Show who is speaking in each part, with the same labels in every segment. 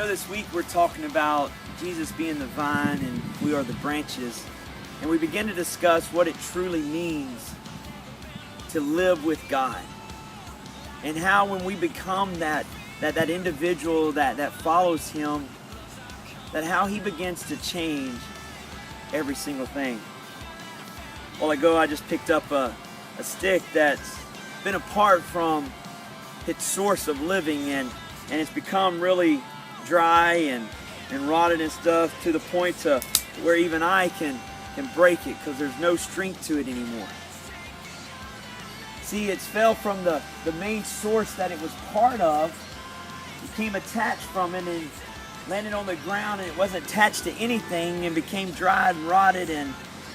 Speaker 1: This week we're talking about Jesus being the vine and we are the branches. And we begin to discuss what it truly means to live with God. And how when we become that individual that follows Him, that how He begins to change every single thing. A while ago I just picked up a stick that's been apart from its source of living and it's become really dry and rotted and stuff to the point to where even I can break it because there's no strength to it anymore. See, it fell from the main source that it was part of, became attached from it and landed on the ground, and it wasn't attached to anything and became dry and rotted and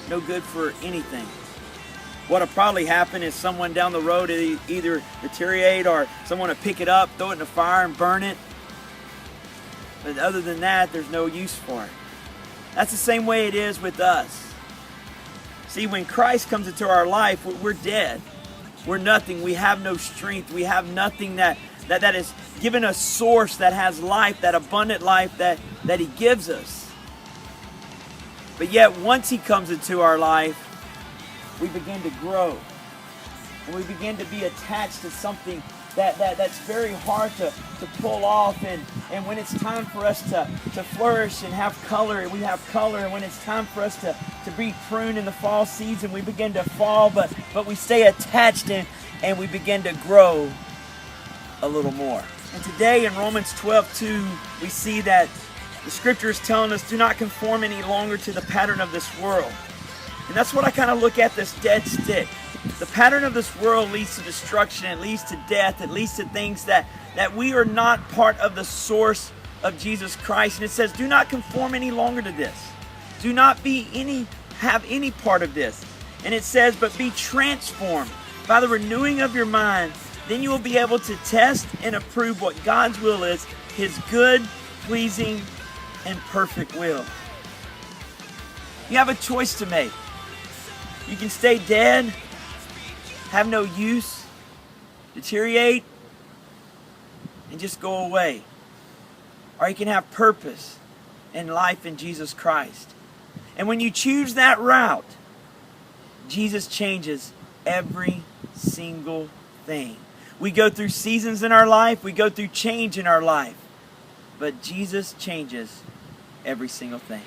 Speaker 1: no good for anything. What'll probably happen is someone down the road will either deteriorate or someone will pick it up, throw it in the fire and burn it. But other than that, there's no use for it. That's the same way it is with us. See, when Christ comes into our life, we're dead. We're nothing. We have no strength. We have nothing that is given us source that has life, that abundant life that He gives us. But yet, once He comes into our life, we begin to grow. And we begin to be attached to something that's very hard to pull off, and when it's time for us to flourish and have color, we have color, and when it's time for us to be pruned in the fall season, we begin to fall, but we stay attached and we begin to grow a little more. And today in Romans 12:2, we see that the scripture is telling us, do not conform any longer to the pattern of this world. And that's what I kind of look at, this dead stick. The pattern of this world leads to destruction, it leads to death, it leads to things that we are not part of the source of Jesus Christ. And it says, do not conform any longer to this. Do not have any part of this. And it says, but be transformed by the renewing of your mind. Then you will be able to test and approve what God's will is, His good, pleasing, and perfect will. You have a choice to make. You can stay dead, have no use, deteriorate, and just go away. Or you can have purpose and life in Jesus Christ. And when you choose that route, Jesus changes every single thing. We go through seasons in our life, we go through change in our life, but Jesus changes every single thing.